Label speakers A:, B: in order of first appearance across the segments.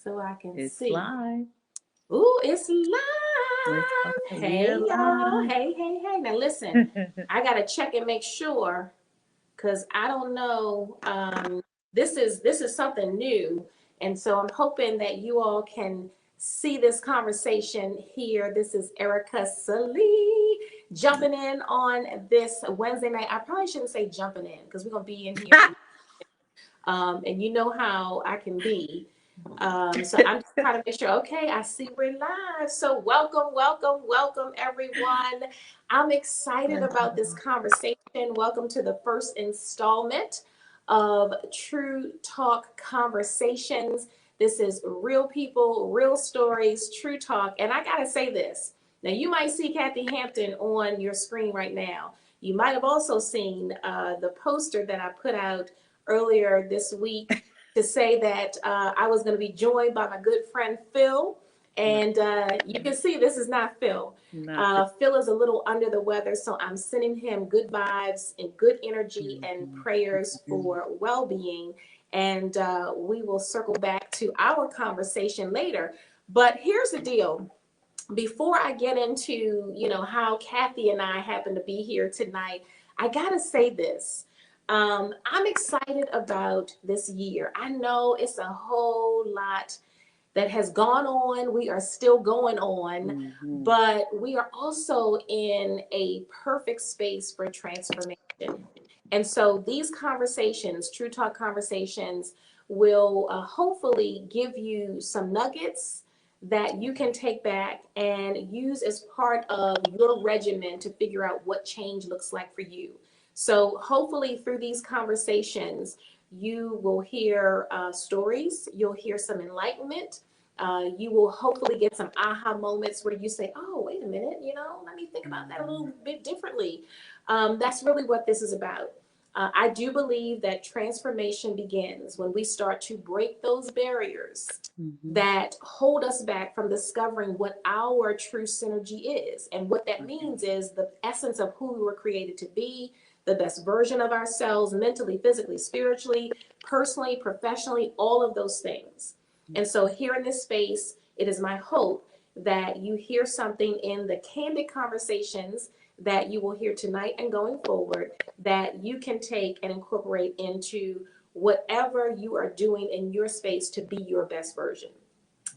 A: so I can
B: It's
A: see.
B: live.
A: Ooh, it's
B: It's
A: live.
B: live.
A: Hey,
B: We're
A: y'all.
B: live.
A: Hey, hey, hey. Now, listen, I got to check and make sure because I don't know. This is something new. And so I'm hoping that you all can see this conversation here. This is Ericka Sallee jumping in on this Wednesday night. I probably shouldn't say jumping in because we're going to be in here. And you know how I can be. So I'm just trying to make sure, okay, I see we're live. So welcome, welcome, welcome, everyone. I'm excited about this conversation. Welcome to the first installment of True Talk Conversations. This is real people, real stories, true talk. And I got to say this. Now, you might see Kathy Hampton on your screen right now. You might have also seen the poster that I put out earlier this week to say that I was going to be joined by my good friend Phil. And you can see this is not Phil.
B: Not the
A: Phil is a little under the weather, so I'm sending him good vibes and good energy and prayers for well being. And we will circle back to our conversation later. But here's the deal. Before I get into, how Kathy and I happen to be here tonight, I gotta say this. I'm excited about this year. I know it's a whole lot that has gone on. We are still going on, but we are also in a perfect space for transformation. And so these conversations, True Talk Conversations, will hopefully give you some nuggets that you can take back and use as part of your regimen to figure out what change looks like for you. So hopefully through these conversations, you will hear stories, you'll hear some enlightenment, you will hopefully get some aha moments where you say, oh, wait a minute, let me think about that a little bit differently. That's really what this is about. I do believe that transformation begins when we start to break those barriers that hold us back from discovering what our true synergy is. And what that means is the essence of who we were created to be, the best version of ourselves, mentally, physically, spiritually, personally, professionally, all of those things. And so here in this space, it is my hope that you hear something in the candid conversations that you will hear tonight and going forward that you can take and incorporate into whatever you are doing in your space to be your best version.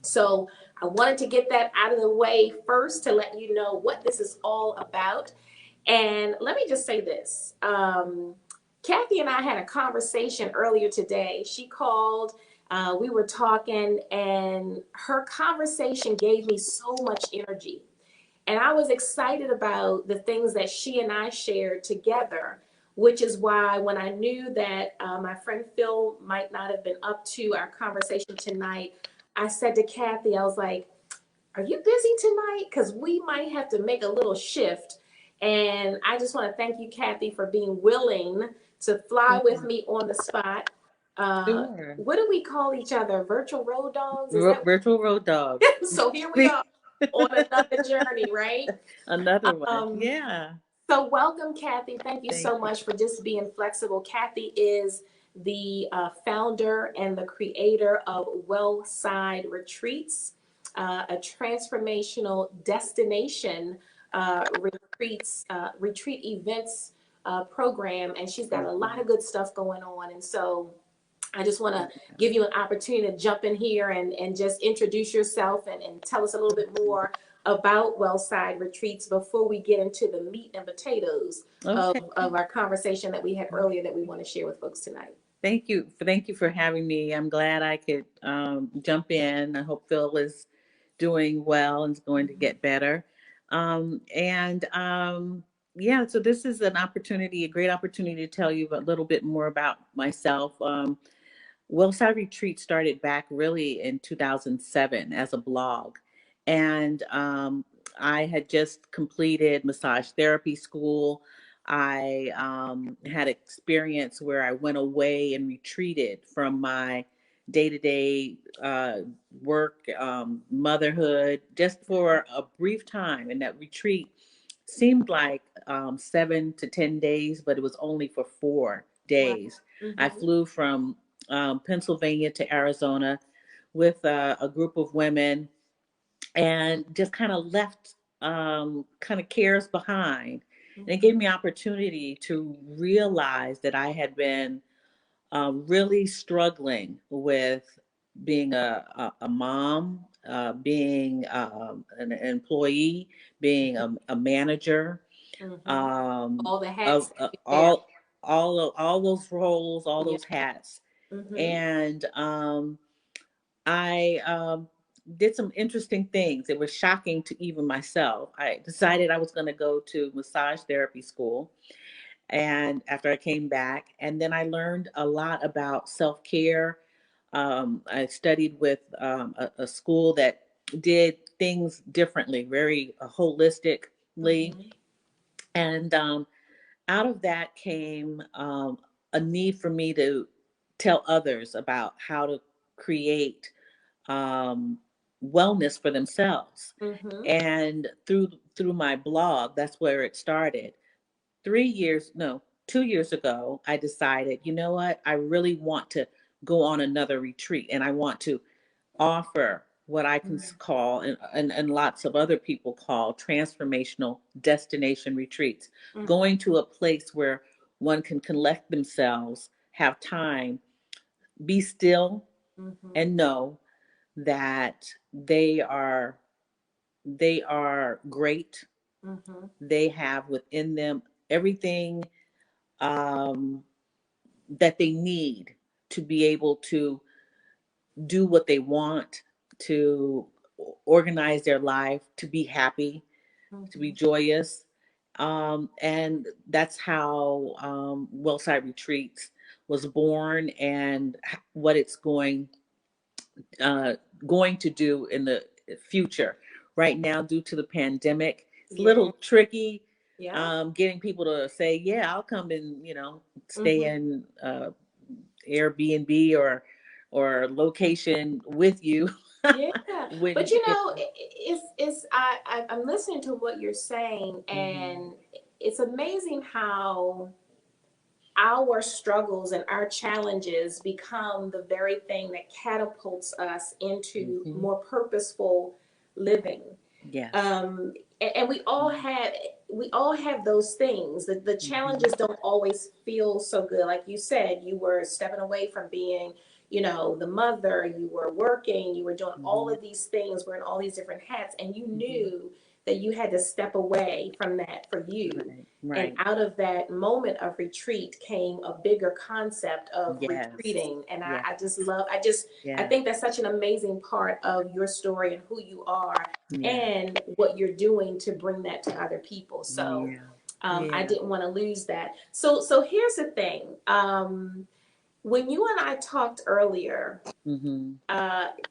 A: So I wanted to get that out of the way first to let you know what this is all about. And let me just say this. Kathy and I had a conversation earlier today. She called, we were talking, and her conversation gave me so much energy. And I was excited about the things that she and I shared together, which is why when I knew that my friend Phil might not have been up to our conversation tonight, I said to Kathy, I was like, are you busy tonight? Because we might have to make a little shift. And I just want to thank you, Kathy, for being willing to fly with me on the spot.
B: Sure.
A: What do we call each other? Virtual road dogs? Is that
B: Virtual road dogs.
A: so here we are on another journey, right?
B: Another one.
A: Um,
B: Yeah.
A: so welcome, Kathy. Thank you
B: Thank
A: so
B: you.
A: much for just being flexible. Kathy is the founder and the creator of Wellside Retreats, a transformational destination retreat events program, and she's got a lot of good stuff going on. And so I just want to give you an opportunity to jump in here and just introduce yourself and tell us a little bit more about Wellside Retreats before we get into the meat and potatoes
B: Okay.
A: of our conversation that we had earlier that we want to share with folks tonight.
B: Thank you. Thank you for having me. I'm glad I could jump in. I hope Phil is doing well and is going to get better. And yeah, so this is an opportunity, a great opportunity to tell you a little bit more about myself. Wellside Retreat started back really in 2007 as a blog. And I had just completed massage therapy school. I had experience where I went away and retreated from my day-to-day work, motherhood, just for a brief time. And that retreat seemed like 7 to 10 days, but it was only for 4 days.
A: Wow.
B: I
A: Mm-hmm.
B: flew from Pennsylvania to Arizona, with a group of women and just kind of left kind of cares behind. And it gave me opportunity to realize that I had been really struggling with being a mom, being an employee, being a manager, um,
A: All the
B: of
A: hats that you wear.
B: all those roles, all
A: Yeah.
B: those hats,
A: Mm-hmm.
B: and I did some interesting things. It was shocking to even myself. I decided I was going to go to massage therapy school. And after I came back, and then I learned a lot about self care. I studied with a school that did things differently, very holistically.
A: Mm-hmm.
B: And out of that came a need for me to tell others about how to create um, wellness for themselves.
A: Mm-hmm.
B: And through my blog, that's where it started. 3 years, no, 2 years ago, I decided, you know what, I really want to go on another retreat, and I want to offer what I can call, and lots of other people call, transformational destination retreats.
A: Mm-hmm.
B: Going to a place where one can collect themselves, have time, be still,
A: Mm-hmm.
B: and know that they are great.
A: Mm-hmm.
B: They have within them everything um, that they need to be able to do what they want, to organize their life, to be happy, to be
A: Mm-hmm.
B: joyous. And that's how Wellside Retreats was born, and what it's uh, going to do in the future. Right now, due to the pandemic, it's a
A: Yeah.
B: little tricky
A: Yeah.
B: getting people to say, "Yeah, I'll come and stay
A: Mm-hmm.
B: in Airbnb or location with you."
A: Yeah. But
B: when
A: you know, I'm listening to what you're saying,
B: Mhm.
A: and it's amazing how our struggles and our challenges become the very thing that catapults us into
B: Mhm.
A: more purposeful living.
B: Yes.
A: And
B: Mhm.
A: we all have those things. The
B: Mhm.
A: challenges don't always feel so good. Like you said, you were stepping away from being, the mother, you were working, you were doing all
B: Mhm.
A: of these things, wearing all these different hats, and you
B: Mhm.
A: knew that you had to step away from that for you.
B: Right.
A: And
B: Right.
A: out of that moment of retreat came a bigger concept of
B: Yes.
A: retreating. And
B: Yes.
A: I
B: Yeah.
A: think that's such an amazing part of your story and who you are
B: Yeah.
A: and what you're doing to bring that to other people. So
B: Yeah.
A: I
B: Yeah.
A: didn't want to lose that. So here's the thing. When you and I talked earlier,
B: Mhm.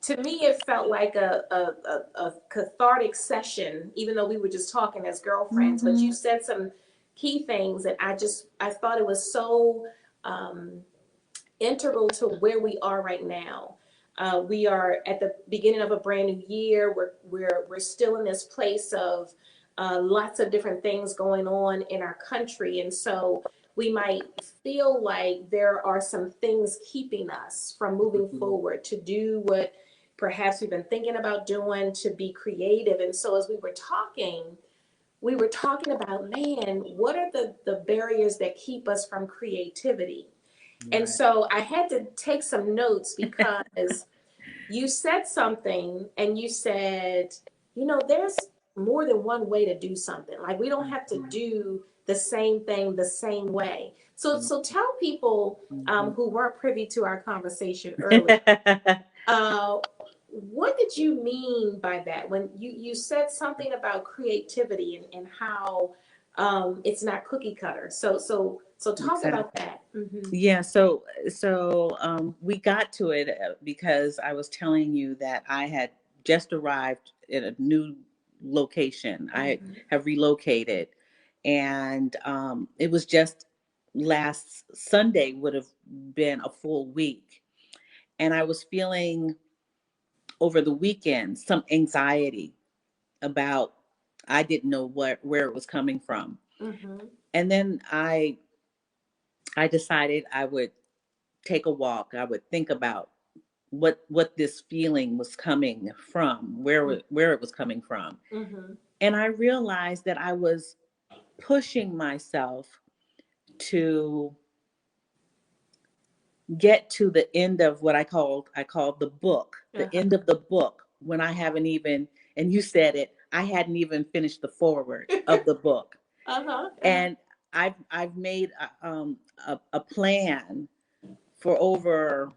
A: to me it felt like a cathartic session, even though we were just talking as girlfriends. But you
B: Mhm.
A: said some key things, and I thought it was so um, integral to where we are right now. We are at the beginning of a brand new year. We're still in this place of lots of different things going on in our country, and so we might feel like there are some things keeping us from moving
B: Mhm.
A: forward to do what perhaps we've been thinking about doing, to be creative. And so as we were talking about, man, what are the barriers that keep us from creativity? And
B: Right.
A: so I had to take some notes because you said something, and you said, there's more than one way to do something. Like, we don't have to
B: Mhm.
A: do the same thing the same way. So tell people
B: Mhm.
A: who weren't privy to our conversation earlier, uh, what did you mean by that when you said something about creativity and how it's not cookie cutter? So talk about
B: Exactly.
A: that. Mm-hmm.
B: Yeah, so we got to it because I was telling you that I had just arrived at a new location. I
A: Mm-hmm.
B: have relocated, and it was just last Sunday would have been a full week, and I was feeling over the weekend some anxiety about, I didn't know where it was coming from,
A: Mm-hmm.
B: and then I decided I would take a walk. I would think about what this feeling was coming from, where it was coming from.
A: Mm-hmm.
B: And I realized that I was pushing myself to get to the end of what I called the book, the
A: Uh-huh.
B: end of the book, when I haven't even, and you said it, I hadn't even finished the foreword of the book.
A: Uh-huh. Uh-huh.
B: And I've made a plan for over,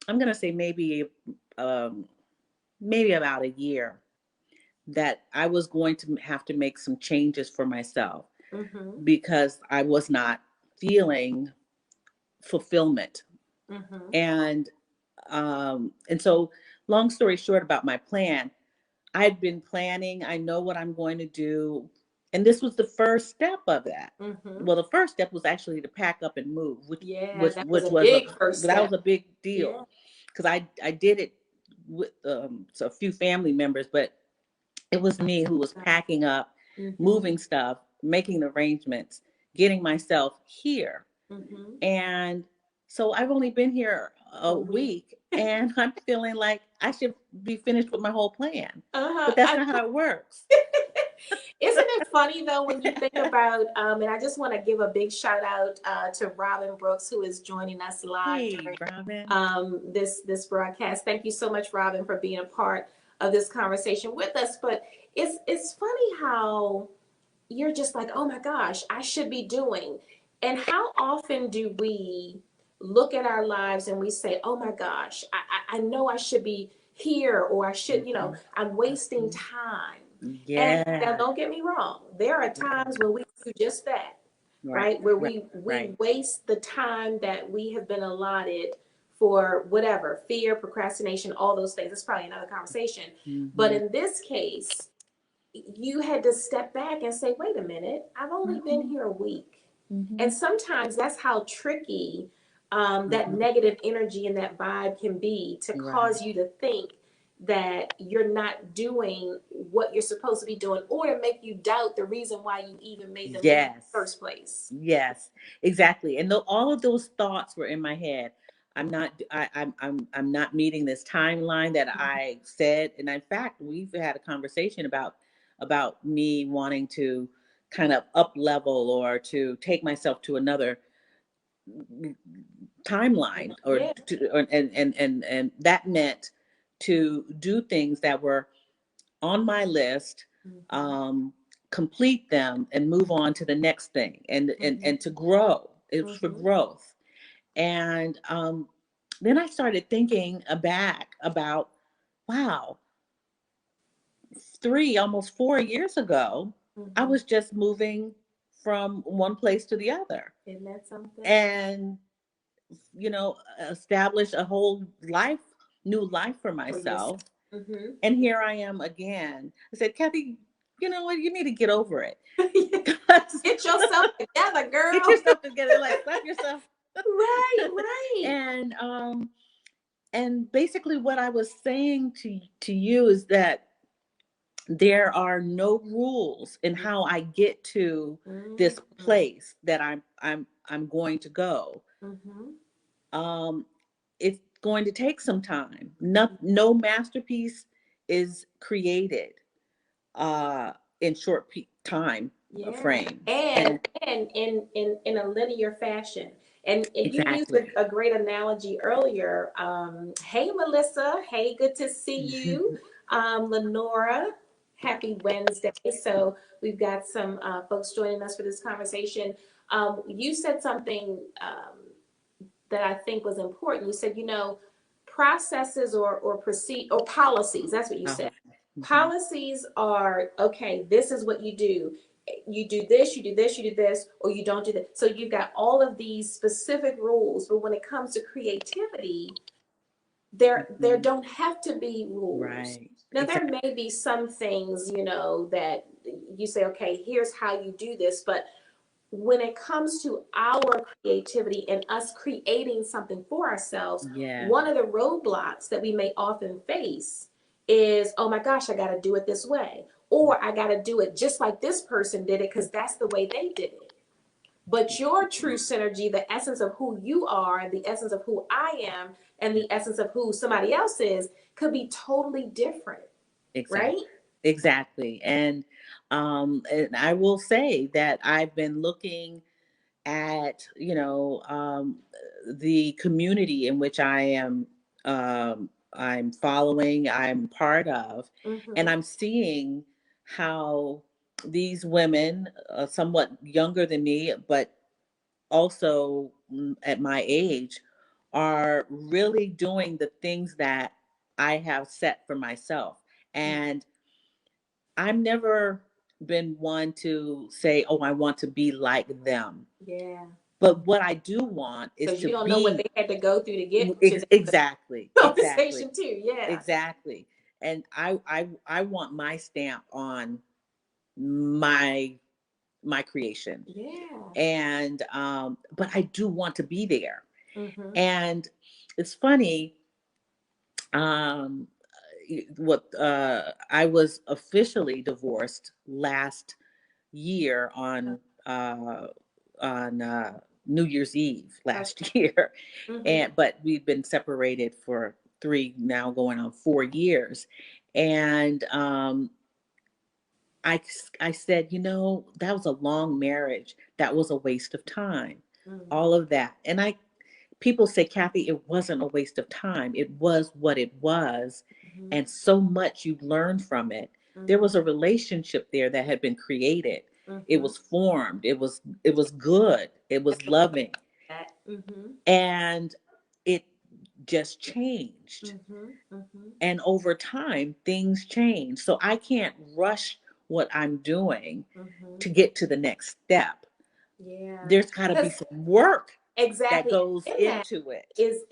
B: I'm going to say um, maybe about a year, that I was going to have to make some changes for myself
A: Mm-hmm.
B: because I was not feeling fulfillment.
A: Mm-hmm.
B: And so, long story short about my plan, I'd been planning. I know what I'm going to do, and this was the first step of that.
A: Mm-hmm.
B: Well, the first step was actually to pack up and move,
A: Yeah, that was
B: which
A: a
B: was
A: big first
B: that
A: step.
B: was a big
A: Yeah.
B: deal, because I did it with so a few family members, but it was me who was packing up,
A: Mm-hmm.
B: moving stuff, making arrangements, getting myself here.
A: Mm-hmm.
B: And so I've only been here a
A: A week.
B: week, and I'm feeling like I should be finished with my whole plan.
A: Uh-huh.
B: But that's not how it works.
A: Isn't it funny though when you think about and I just want to give a big shout out to Robin Brooks, who is joining us live
B: Hey,
A: during
B: Robin.
A: this broadcast. Thank you so much, Robin, for being a part of this conversation with us. But it's funny how you're just like, oh my gosh, I should be doing. And how often do we look at our lives and we say, oh my gosh, I know I should be here, or I should, I'm wasting time. And now
B: Yeah.
A: don't get me wrong, there are times when we do just that,
B: Right.
A: right? Where
B: Right.
A: we
B: Right.
A: waste the time that we have been allotted for whatever, fear, procrastination, all those things. It's probably another conversation. But
B: Mm-hmm.
A: in this case, you had to step back and say, wait a minute, I've only been
B: Mm-hmm.
A: here a week.
B: Mm-hmm.
A: And sometimes that's how tricky that
B: Mm-hmm.
A: negative energy and that vibe can be, to
B: Right.
A: cause you to think that you're not doing what you're supposed to be doing, or to make you doubt the reason why you even made the move in the
B: Yes.
A: first place.
B: Yes, exactly. And all of those thoughts were in my head. I'm not meeting this timeline that I said. And in fact, we've had a conversation about me wanting to kind of up level, or to take myself to another timeline,
A: Yeah.
B: and that meant to do things that were on my list,
A: Mm-hmm.
B: um, complete them, and move on to the next thing,
A: Mm-hmm.
B: and to grow. It was for
A: Mm-hmm.
B: growth. And then I started thinking back about, wow, almost 4 years ago, I
A: Mm-hmm.
B: was just moving from one place to the other,
A: Isn't that something?
B: and establish a whole new life for
A: For yourself.
B: myself.
A: Mm-hmm.
B: And here I am again. I said, Kathy, you know what? You need to get over it.
A: Get yourself together,
B: Get
A: girl.
B: yourself together. Like, slap yourself.
A: Right, right.
B: and basically, what I was saying to you is that there are no rules in how I get to this
A: Mm-hmm.
B: place that I'm going to go.
A: Mm-hmm.
B: Um, it's going to take some time. No masterpiece is created in short time
A: Yeah,
B: frames.
A: and
B: And
A: in a linear fashion. And you used
B: exactly.
A: a great analogy earlier. Hey, Melissa. Hey, good to see you. Lenora, happy Wednesday. So we've got some folks joining us for this conversation. You said something that I think was important. You said, processes or proceed or policies. That's what you
B: Uh-huh.
A: said.
B: Mhm.
A: Policies are, okay, this is what you do. You do this, you do this, you do this, or you don't do that. So you've got all of these specific rules, but when it comes to creativity, there
B: Mhm.
A: don't have to be rules.
B: Right.
A: Now there
B: Exactly.
A: may be some things, that you say, okay, here's how you do this, but when it comes to our creativity and us creating something for ourselves,
B: Yeah.
A: one of the roadblocks that we may often face is, oh my gosh, I got to do it this way.
B: Right.
A: Or I got to do it just like this person did it because that's the way they did it. But your true synergy, the essence of who you are, the essence of who I am, and the essence of who somebody else is could be totally different,
B: Exactly.
A: right?
B: Exactly. And I will say that I've been looking at, the community in which I'm following, I'm part of, and
A: Mm-hmm.
B: I'm seeing how these women, somewhat younger than me, but also at my age, are really doing the things that I have set for myself. And I've never been one to say, oh, I want to be like them.
A: Yeah.
B: But what I do want is
A: Because
B: to
A: you don't know what
B: be
A: they had to go through to get to that
B: exactly, exactly,
A: conversation too. Yeah.
B: exactly. And I want my stamp on my my creation.
A: Yeah.
B: And but I do want to be there.
A: Mm-hmm.
B: And it's funny, um what I was officially divorced last year on New Year's Eve
A: Okay.
B: last year,
A: Mm-hmm.
B: and but we've been separated for 3, now going on 4 years, and I I said, that was a long marriage. That was a waste of time.
A: Mm-hmm.
B: All of that, and I people say, Kathy, it wasn't a waste of time. It was what it was.
A: Mm-hmm.
B: And so much you learned from it. There
A: Mm-hmm.
B: was a relationship there that had been created. It
A: Mm-hmm.
B: was formed. It was good. It was loving.
A: That. Mm-hmm.
B: And it just changed.
A: Mm-hmm. Mm-hmm.
B: And over time, things change. So I can't rush what I'm doing
A: Mm-hmm.
B: to get to the next step.
A: Yeah.
B: There's got to be
A: Because
B: some work that
A: exactly
B: goes
A: in that
B: into it.
A: is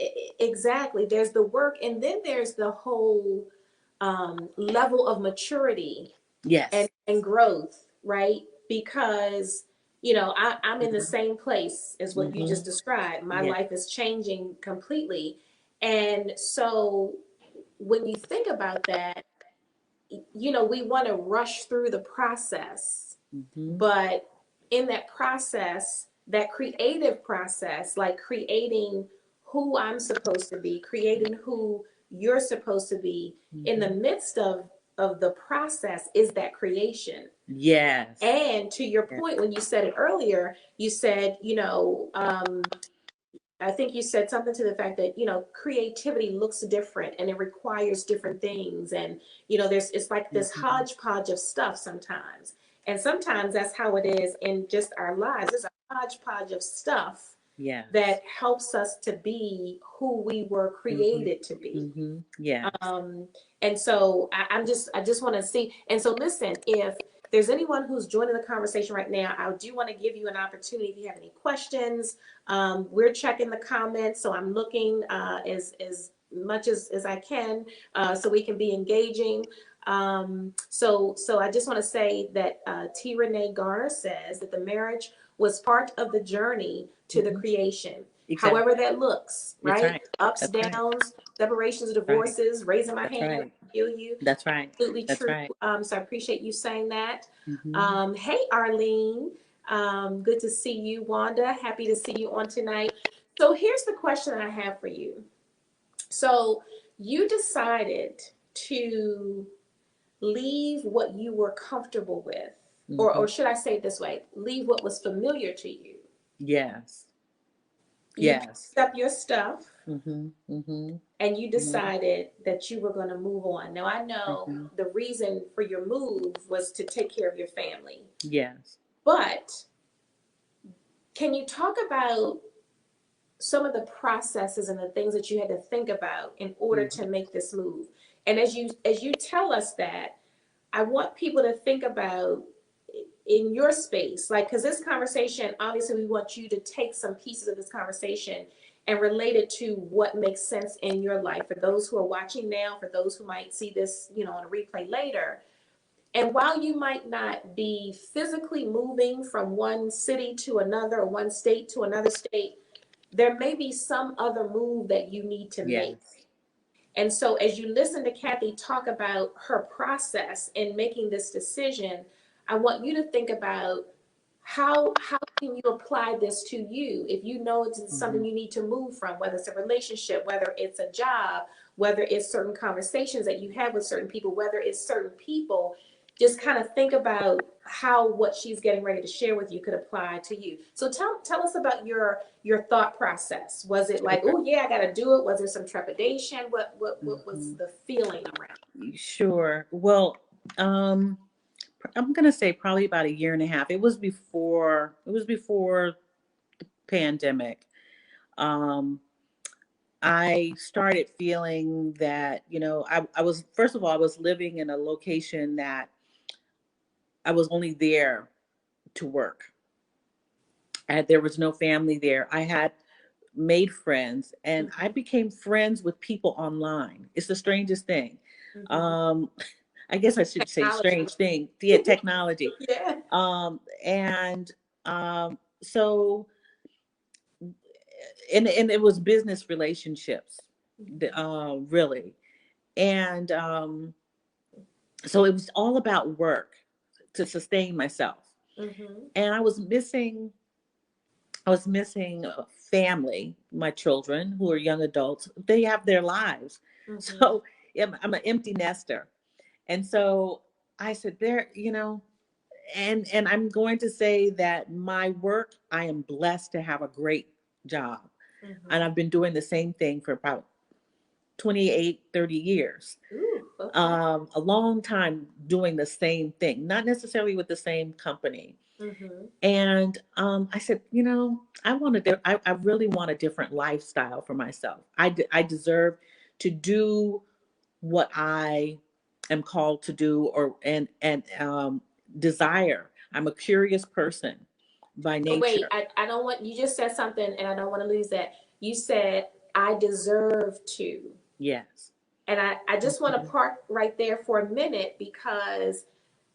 A: exactly there's the work, and then there's the whole level of maturity
B: Yes.
A: and growth, right? Because I'm in the same place as what you
B: Mm-hmm.
A: just described. My
B: Yeah.
A: life is changing completely, and so when you think about that, we want to rush through the process,
B: Mm-hmm.
A: but in that process, that creative process, like creating who I'm supposed to be, creating who you're supposed to be, in the
B: Mm-hmm.
A: midst of the process is that creation.
B: Yes.
A: And to your
B: Yes.
A: point, when you said it earlier, you said, I think you said something to the fact that, creativity looks different and it requires different things. And, it's like this
B: Mm-hmm.
A: hodgepodge of stuff sometimes. And sometimes that's how it is in just our lives. There's a hodgepodge of stuff
B: Yes.
A: that helps us to be who we were
B: Mm-hmm.
A: created to be.
B: Mm-hmm. Yes.
A: Um, and so I just want to see. And so listen, if there's anyone who's joining the conversation right now, I do want to give you an opportunity if you have any questions. We're checking the comments, so I'm looking as much as I can, so we can be engaging. So I just want to say that T. Renee Garner says that the marriage was part of the journey to the
B: Mm-hmm.
A: creation,
B: Exactly.
A: however that looks,
B: It's
A: right?
B: right.
A: Ups,
B: That's right.
A: downs, separations,
B: Right.
A: divorces, raising my
B: That's
A: hand,
B: right.
A: I feel you.
B: That's right.
A: Absolutely
B: That's
A: true.
B: right.
A: So I appreciate you saying that.
B: Mm-hmm.
A: Hey, Arlene. Good to see you. Wanda, happy to see you on tonight. So here's the question I have for you. So you decided to leave what you were comfortable with,
B: Mm-hmm.
A: or should I say it this way, leave what was familiar to you.
B: Yes.
A: You
B: Yes.
A: picked up your stuff
B: Mm-hmm. Mm-hmm.
A: and you
B: Mm-hmm.
A: decided that you were going to move on. Now, I know
B: Mm-hmm.
A: the reason for your move was to take care of your family,
B: Yes.
A: but can you talk about some of the processes and the things that you had to think about in order
B: Mm-hmm.
A: to make this move? And as you tell us that, I want people to think about in your space, like, because this conversation, obviously, we want you to take some pieces of this conversation and relate it to what makes sense in your life for those who are watching now, for those who might see this, on a replay later. And while you might not be physically moving from one city to another or one state to another state, there may be some other move that you need to make.
B: Yes.
A: And so as you listen to Kathy talk about her process in making this decision, I want you to think about how can you apply this to you? If you know it's something you need to move from, whether it's a relationship, whether it's a job, whether it's certain conversations that you have with certain people, whether it's certain people, just kind of think about how what she's getting ready to share with you could apply to you. So tell us about your thought process. Was it like,
B: Sure.
A: oh yeah, I got to do it? Was there some trepidation? What was the feeling around?
B: Sure. Well, I'm gonna say probably about a year and a half. It was before the pandemic. Um, I started feeling that, I was, first of all, I was living in a location that I was only there to work. There was no family there. I had made friends and I became friends with people online. It's the strangest thing.
A: Mm-hmm.
B: Um, I guess I should say
A: Technology.
B: strange thing. Yeah, technology.
A: Yeah.
B: And so, and it was business relationships, really. And so it was all about work to sustain myself.
A: Mm-hmm.
B: And I was missing family, my children who are young adults. They have their lives.
A: Mm-hmm.
B: So I'm an empty nester. And so I said, and I'm going to say that my work, I am blessed to have a great job. And
A: Mm-hmm.
B: I've been doing the same thing for about 28, 30 years.
A: Ooh, okay.
B: A long time doing the same thing, not necessarily with the same company.
A: Mm-hmm.
B: And I said, I really want a different lifestyle for myself. I deserve to do what I am called to do, or and desire. I'm a curious person by
A: So wait,
B: nature.
A: I don't want you just said something and I don't want to lose that. You said I deserve to.
B: Yes.
A: And I just want to
B: Mhm.
A: park right there for a minute because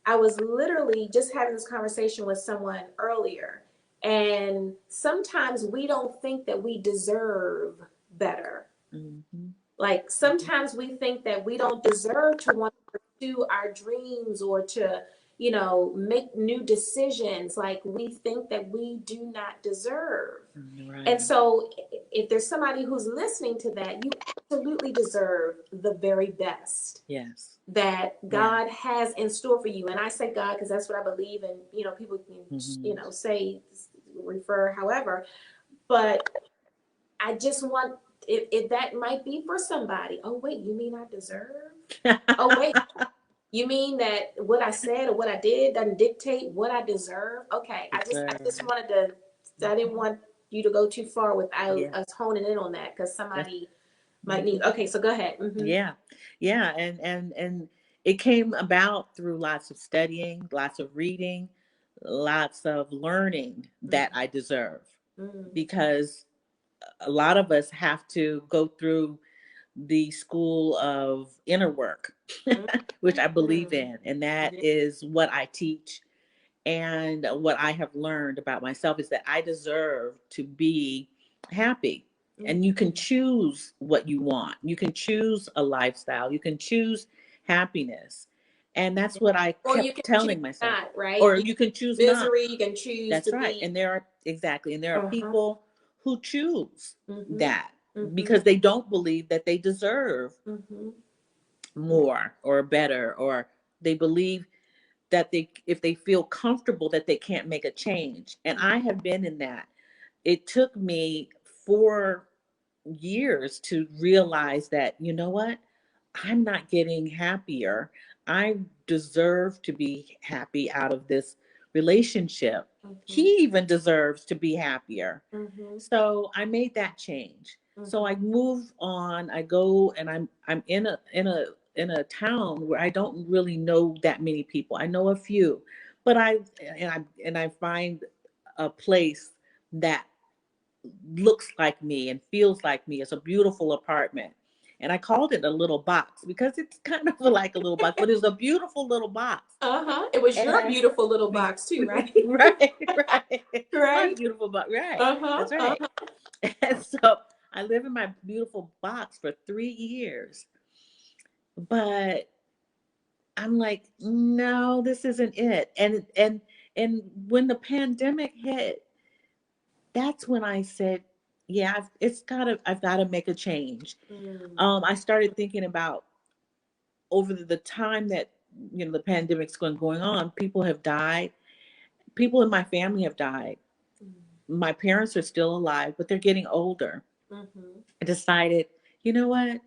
A: I was literally just having this conversation with someone earlier. And sometimes we don't think that we deserve better.
B: Mhm.
A: Like sometimes we think that we don't deserve to want to pursue our dreams or to, make new decisions. Like we think that we do not deserve. And
B: Right.
A: so if there's somebody who's listening to that, you absolutely deserve the very best
B: Yes.
A: that
B: Yeah.
A: God has in store for you. And I say God because that's what I believe in. People can,
B: Hmm.
A: say, refer, however. But I just want, if that might be for somebody. Oh, wait, you mean I deserve? Oh, wait, you mean that what I said or what I did doesn't dictate what I deserve? Okay, I just wanted to, I didn't want you to go too far without
B: Yeah.
A: us honing in on that because
B: That's,
A: somebody might
B: mhm.
A: need. Okay, so go ahead. Mm-hmm.
B: Yeah. Yeah. And it came about through lots of studying, lots of reading, lots of learning that I deserve,
A: Mm-hmm.
B: because a lot of us have to go through the school of inner work, which I believe
A: Mm-hmm.
B: in. And that
A: Yeah.
B: is what I teach. And what I have learned about myself is that I deserve to be happy. And you can choose what you want. You can choose a lifestyle. You can choose happiness. And that's what I
A: Or you
B: kept
A: can choose
B: telling myself.
A: not, right?
B: Or
A: You
B: you can choose not.
A: misery, you can choose
B: That's
A: to
B: right.
A: be.
B: And there are, exactly. And there are
A: Uh-huh.
B: people who choose
A: Mm-hmm.
B: that
A: Mm-hmm.
B: because they don't believe that they deserve
A: Mm-hmm.
B: more or better, or they believe that they, if they feel comfortable, that they can't make a change. And I have been in that. It took me 4 years to realize that, you know what, I'm not getting happier. I deserve to be happy out of this relationship. He
A: Mm-hmm.
B: even deserves to be happier.
A: Mm-hmm.
B: So I made that change. So I move on. I go and I'm in a town where I don't really know that many people. I know a few, but I find a place that looks like me and feels like me. It's a beautiful apartment. And I called it a little box because it's kind of like a little box, but it's a beautiful little box.
A: Uh-huh. It was your
B: And
A: beautiful little box too, right?
B: right, right. My
A: Right?
B: beautiful box, right.
A: Uh-huh.
B: That's right.
A: Uh-huh.
B: And so I live in my beautiful box for 3 years. But I'm like, no, this isn't it. And when the pandemic hit, that's when I said, yeah, I've got to make a change.
A: Mm.
B: I started thinking about over the time that, the pandemic's going on, people have died. People in my family have died.
A: Mm.
B: My parents are still alive, but they're getting older.
A: Mm-hmm.
B: I decided, you know what?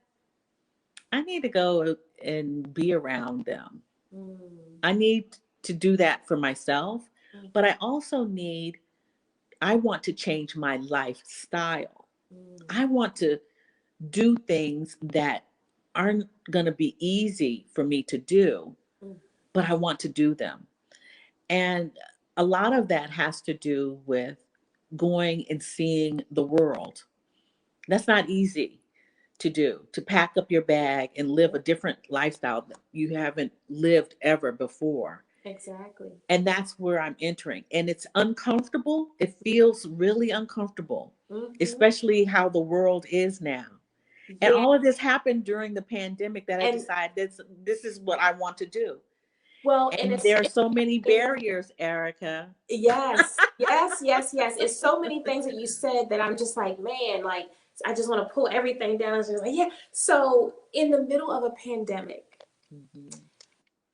B: I need to go and be around them.
A: Mm.
B: I need to do that for myself, but
A: Mm-hmm.
B: I want to change my lifestyle.
A: Mm.
B: I want to do things that aren't going to be easy for me to do,
A: Mm.
B: but I want to do them. And a lot of that has to do with going and seeing the world. That's not easy to do, to pack up your bag and live a different lifestyle that you haven't lived ever before.
A: Exactly.
B: And that's where I'm entering. And it's uncomfortable. It feels really uncomfortable,
A: Mm-hmm.
B: especially how the world is now. And
A: Yeah.
B: all of this happened during the pandemic that I
A: And
B: decided this is what I want to do.
A: well, and
B: And there are so many
A: it's
B: barriers, Ericka.
A: yes, yes, yes, yes. It's so many things that you said that I'm just like, man, like I just want to pull everything down and just like, yeah. So in the middle of a pandemic,
B: Mhm.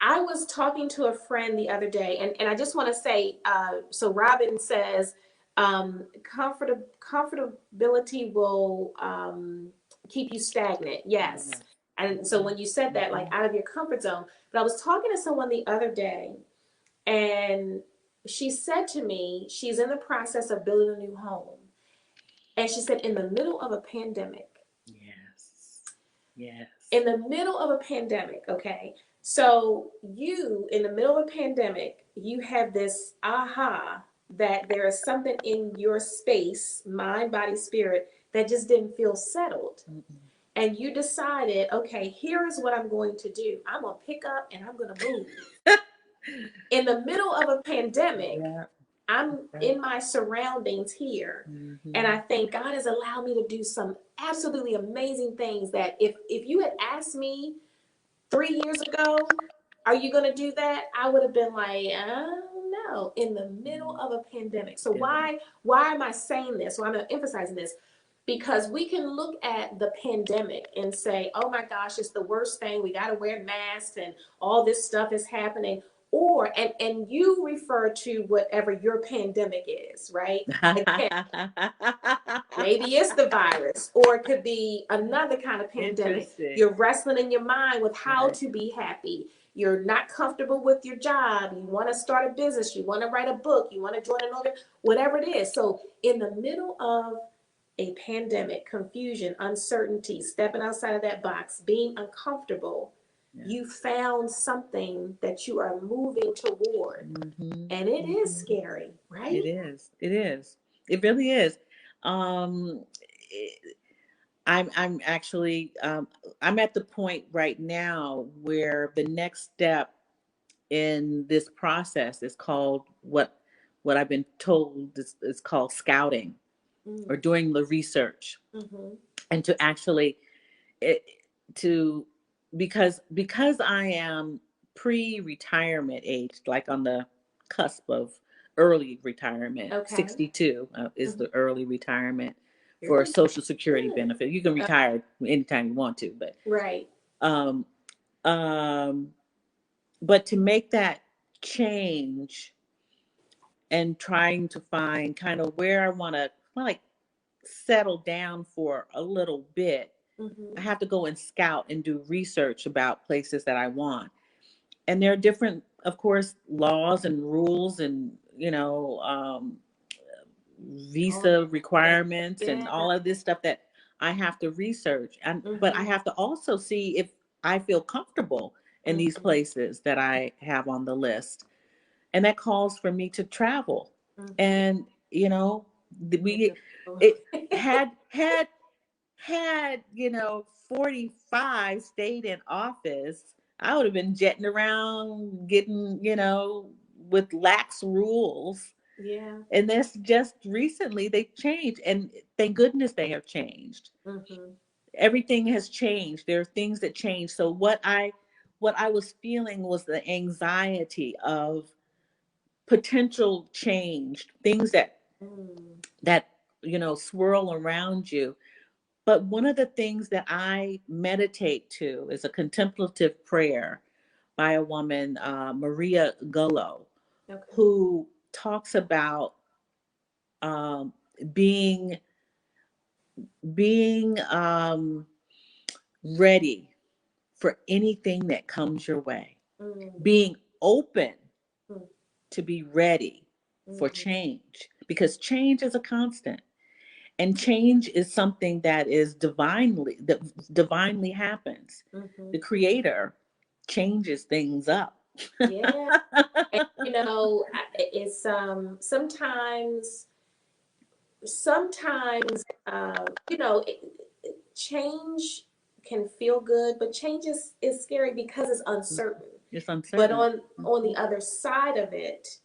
A: I was talking to a friend the other day, and I just want to say, so Robin says, comfortability will keep you stagnant. Yes.
B: Yes.
A: And so when you said that, like
B: Mhm.
A: out of your comfort zone, but I was talking to someone the other day, and she said to me, she's in the process of building a new home. And she said, in the middle of a pandemic,
B: Yes. Yes.
A: in the middle of a pandemic, okay? So you, in the middle of a pandemic, you have this aha that there is something in your space, mind, body, spirit, that just didn't feel settled.
B: Mm-mm.
A: And you decided, okay, here is what I'm going to do. I'm going to pick up and I'm going to move. In the middle of a pandemic,
B: Yeah.
A: I'm
B: Yeah.
A: in my surroundings here. And
B: Mhm.
A: I think God has allowed me to do some absolutely amazing things that if you had asked me 3 years ago, are you going to do that? I would have been like, no, in the middle of a pandemic. So
B: Yeah.
A: why am I saying this? Why am I emphasizing this? Because we can look at the pandemic and say, oh my gosh, it's the worst thing. We got to wear masks and all this stuff is happening. Or, and you refer to whatever your pandemic is, right? Again, maybe it's the virus, or it could be another kind of pandemic.
B: Interesting.
A: You're wrestling in your mind with how
B: Right.
A: to be happy. You're not comfortable with your job. You want to start a business. You want to write a book. You want to join another, whatever it is. So, in the middle of a pandemic, confusion, uncertainty, stepping outside of that box, being uncomfortable,
B: Yeah.
A: you found something that you are moving toward.
B: Mhm.
A: And it is
B: Mhm.
A: scary, right?
B: It is. It is. It really is. Um, it- I'm actually I'm at the point right now where the next step in this process is called what I've been told is called scouting or
A: Mm.
B: doing the research
A: Mm-hmm.
B: and to actually it, to because I am pre-retirement age, like on the cusp of early retirement.
A: Okay.
B: 62 is
A: Mm-hmm.
B: the early retirement for a
A: Very
B: Social Security
A: good.
B: benefit. You can
A: Uh,
B: retire anytime you want to,
A: right.
B: um, um, but to make that change and trying to find kind of where I want to like settle down for a little bit, I
A: Mm-hmm.
B: have to go and scout and do research about places that I want. And there are different, of course, laws and rules and,
A: Oh,
B: visa requirements and
A: yeah.
B: all of this stuff that I have to research. But
A: Mm-hmm.
B: I have to also see if I feel comfortable in these
A: Mm-hmm.
B: places that I have on the list. And that calls for me to travel.
A: Mm-hmm.
B: And, we,
A: Wonderful.
B: it had 45 stayed in office, I would have been jetting around getting, with lax rules.
A: Yeah.
B: And that's just recently they've changed, and thank goodness they have changed.
A: Mm-hmm.
B: Everything has changed. There are things that change. So what I was feeling was the anxiety of potential change, things that
A: Mm.
B: that, swirl around you. But one of the things that I meditate to is a contemplative prayer by a woman, Maria Gullo,
A: Okay.
B: who talks about um, being being ready for anything that comes your way,
A: Mm.
B: being open
A: Mm.
B: to be ready for
A: Mhm.
B: change, because change is a constant, and change is something that divinely happens.
A: Mhm.
B: The creator changes things up.
A: Yeah. And it's sometimes change can feel good, but change is scary because it's uncertain.
B: It's
A: But
B: uncertain.
A: on the other side of it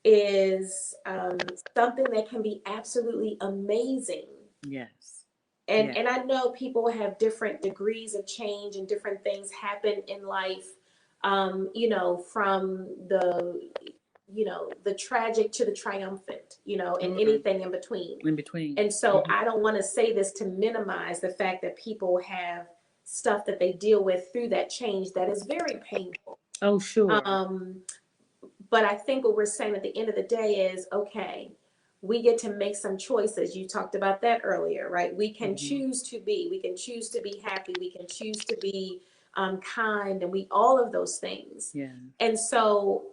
A: is something that can be absolutely amazing.
B: Yes.
A: And
B: Yeah.
A: and I know people have different degrees of change and different things happen in life. From the tragic to the triumphant, and
B: Sure.
A: anything in between.
B: In between.
A: And so
B: Mhm.
A: I don't want to say this to minimize the fact that people have stuff that they deal with through that change that is very painful.
B: Oh, sure.
A: Um, but I think what we're saying at the end of the day is, okay, we get to make some choices. You talked about that earlier, right?
B: Hmm.
A: We can choose to be happy, we can choose to be kind, and all of those things.
B: Yeah.
A: And so,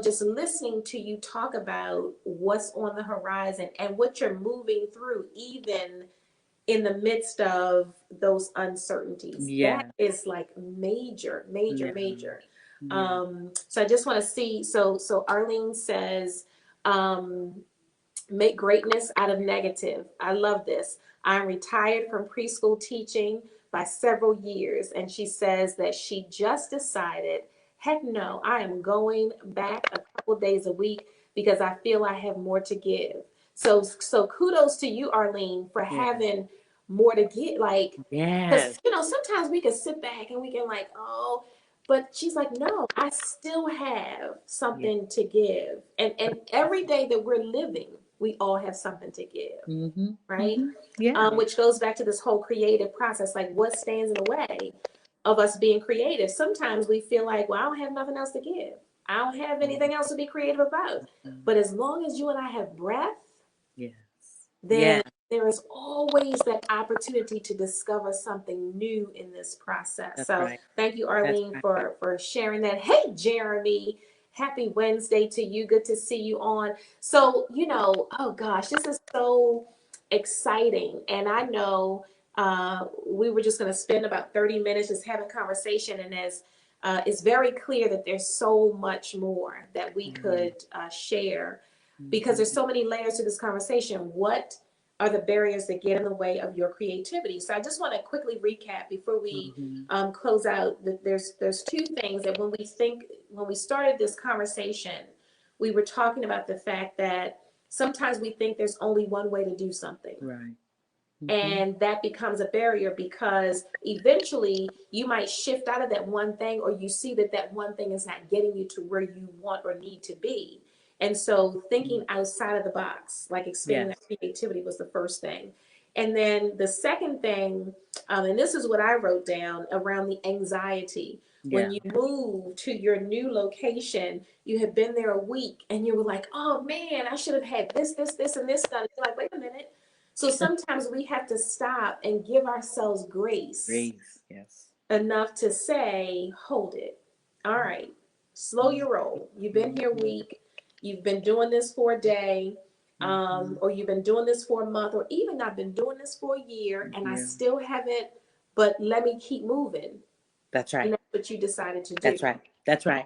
A: just listening to you talk about what's on the horizon and what you're moving through, even in the midst of those uncertainties. That
B: Yeah.
A: is like major, major,
B: Yeah.
A: major.
B: Yeah.
A: So I just want to see. So Arlene says, um, make greatness out of negative. I love this. I'm retired from preschool teaching by several years, and she says that she just decided, heck no, I am going back a couple days a week because I feel I have more to give. So kudos to you, Arlene, for
B: Yeah.
A: having more to get. Like, because
B: Yes.
A: sometimes we can sit back and we can like, oh, but she's like, no, I still have
B: Yeah.
A: something to give. And every day that we're living, we all have something to give,
B: Hmm.
A: right?
B: Hmm. Yeah.
A: Which goes back to this whole creative process. Like, what stands in the way of us being creative? Sometimes we feel like, well, I don't have nothing else to give. I don't have anything else to be creative about.
B: Mhm.
A: But as long as you and I have breath,
B: Yes.
A: then
B: Yeah.
A: there is always that opportunity to discover something new in this process.
B: That's
A: So
B: right.
A: thank you,
B: That's
A: Arlene,
B: right.
A: for sharing that. Hey, Jeremy, happy Wednesday to you. Good to see you on. So, oh gosh, this is so exciting. And I know we were just going to spend about 30 minutes just having conversation. And as it's very clear that there's so much more that we
B: Yeah.
A: could share because
B: Hmm.
A: there's so many layers to this conversation. What are the barriers that get in the way of your creativity? So I just want to quickly recap before we
B: Hmm.
A: close out. That there's two things that when we started this conversation, we were talking about the fact that sometimes we think there's only one way to do something.
B: Right. Hmm.
A: And that becomes a barrier because eventually you might shift out of that one thing, or you see that that one thing is not getting you to where you want or need to be. And so thinking outside of the box, like expanding
B: Yes.
A: that creativity, was the first thing. And then the second thing, and this is what I wrote down around the anxiety. When
B: Yeah.
A: you move to your new location, you have been there a week and you were like, oh man, I should have had this, and this done. You're like, wait a minute. So sometimes we have to stop and give ourselves grace
B: Grace. Yes.
A: enough to say, hold it. All right, slow your roll. You've been here a
B: Hmm.
A: week. You've been doing this for a day,
B: Hmm.
A: or you've been doing this for a month, or even I've been doing this for a year and I
B: Yeah.
A: still haven't, but let me keep moving.
B: That's
A: And
B: right.
A: that's what you decided to do.
B: That's right. That's right.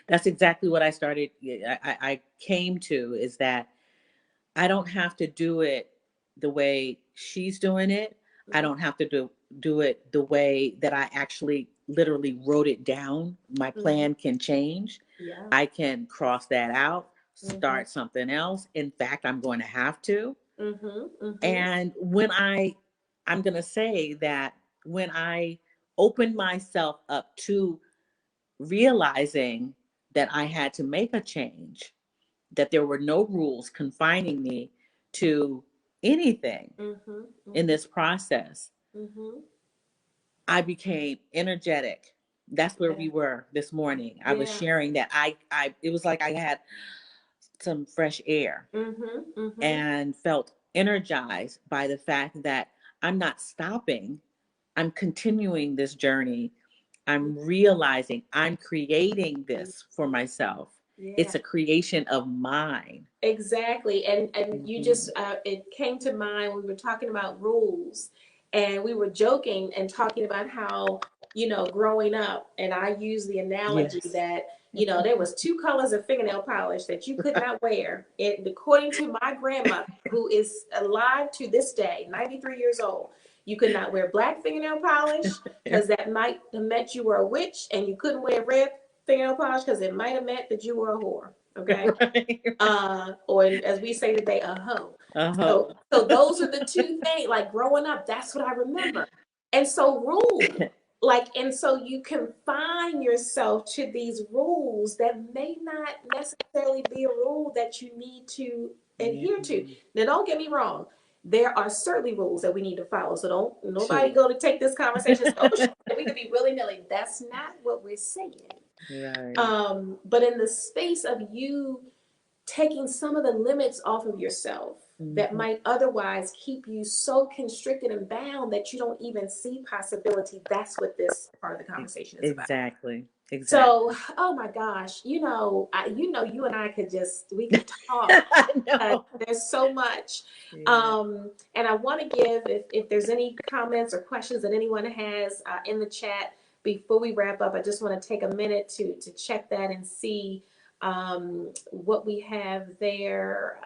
B: That's exactly what I started. I came to is that I don't have to do it the way she's doing it. I
A: Mhm.
B: don't have to do it the way that I actually literally wrote it down. My
A: Mhm.
B: plan can change.
A: Yeah.
B: I can cross that out,
A: Mhm.
B: start something else. In fact, I'm going to have to.
A: Mhm. Mhm.
B: And I'm going to say that when I opened myself up to realizing that I had to make a change, that there were no rules confining me to anything in this process, I became energetic. That's where we were this morning. I was sharing that it was like I had some fresh air and felt energized by the fact that I'm not stopping. I'm continuing this journey. I'm realizing I'm creating this for myself. It's a creation of mine.
A: Exactly. And you just, it came to mind, we were talking about rules, and we were joking and talking about how, growing up, and I use the analogy that, there was two colors of fingernail polish that you could not wear. According to my grandmother, who is alive to this day, 93 years old, you could not wear black fingernail polish because that might have meant you were a witch, and you couldn't wear red fingernail polish because it might have meant that you were a whore. Okay. Or as we say today, a hoe. So those are the two things, like growing up, that's what I remember. And so rules, and so you confine yourself to these rules that may not necessarily be a rule that you need to adhere to. Now, don't get me wrong. There are certainly rules that we need to follow. So nobody go to take this conversation. We could be willy-nilly. That's not what we're saying.
B: Right.
A: But in the space of you taking some of the limits off of yourself that might otherwise keep you so constricted and bound that you don't even see possibility, that's what this part of the conversation is about.
B: Exactly.
A: So, oh my gosh, you and I we could talk. There's so much. And I want to give, if there's any comments or questions that anyone has in the chat before we wrap up, I just want to take a minute to check that and see what we have there.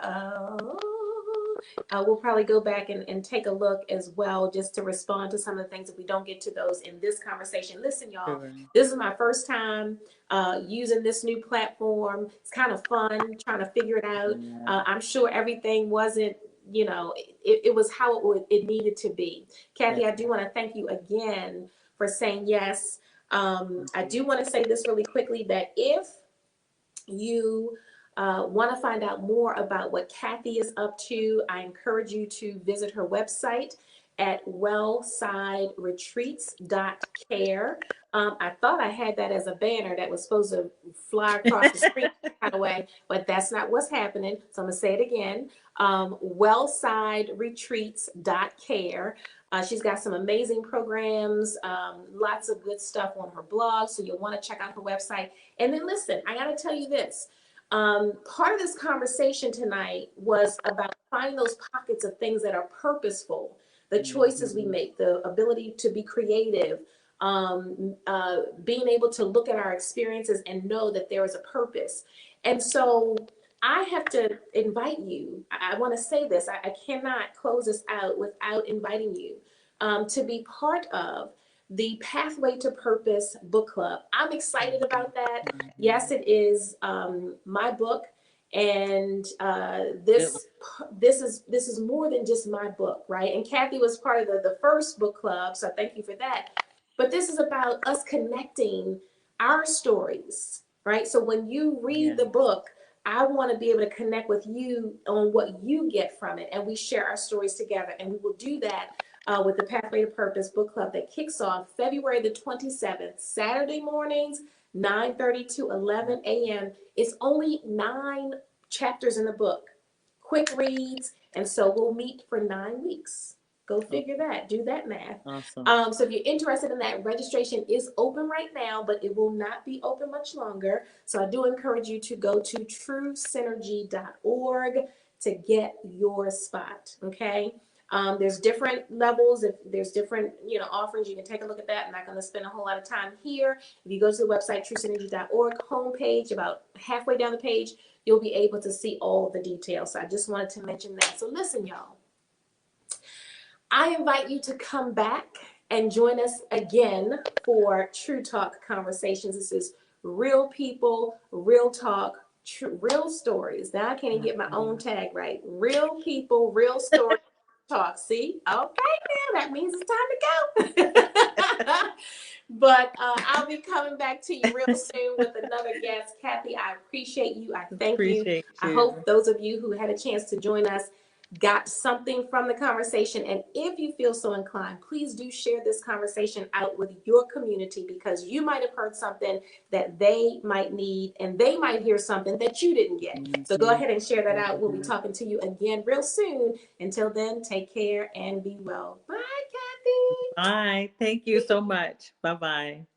A: We'll probably go back and take a look as well, just to respond to some of the things if we don't get to those in this conversation. Listen, y'all, this is my first time using this new platform. It's kind of fun trying to figure it out. I'm sure everything wasn't, it was how it needed to be. Kathy, I do want to thank you again for saying yes. I do want to say this really quickly, that if you want to find out more about what Kathy is up to, I encourage you to visit her website at wellsideretreats.care. I thought I had that as a banner that was supposed to fly across the street kind of way, but that's not what's happening. So I'm going to say it again, wellsideretreats.care. She's got some amazing programs, lots of good stuff on her blog, so you'll want to check out her website. And then listen, I got to tell you this. Part of this conversation tonight was about finding those pockets of things that are purposeful, the choices we make, the ability to be creative, being able to look at our experiences and know that there is a purpose. And so I have to invite you. I want to say this. I cannot close this out without inviting you to be part of the Pathway to Purpose book club. I'm excited about that. Yes, it is my book, and this is more than just my book, right? And Kathy was part of the first book club, so thank you for that. But this is about us connecting our stories, right? So when you read the book, I want to be able to connect with you on what you get from it, and we share our stories together. And we will do that with the Pathway to Purpose book club that kicks off February the 27th, Saturday mornings, 9:30 to 11 a.m. It's only 9 chapters in the book, quick reads, and so we'll meet for 9 weeks. Go figure that. Do that math.
B: Awesome.
A: So if you're interested in that, registration is open right now, but it will not be open much longer. So I do encourage you to go to truesynergy.org to get your spot. Okay. There's different levels. If there's different, offerings, you can take a look at that. I'm not going to spend a whole lot of time here. If you go to the website, truesynergy.org homepage, about halfway down the page, you'll be able to see all the details. So I just wanted to mention that. So listen, y'all. I invite you to come back and join us again for TruTalk Conversations. This is real people, real talk, real stories. Now I can't even get my own tag right. Real people, real stories, talk. See? Okay, now that means it's time to go. But I'll be coming back to you real soon with another guest. Kathy, I appreciate you. I thank you. I hope those of you who had a chance to join us got something from the conversation. And if you feel so inclined, please do share this conversation out with your community, because you might have heard something that they might need, and they might hear something that you didn't get. So go ahead and share that out. We'll be talking to you again real soon. Until then, take care and be well. Bye, Kathy.
B: Bye. Thank you so much. Bye-bye.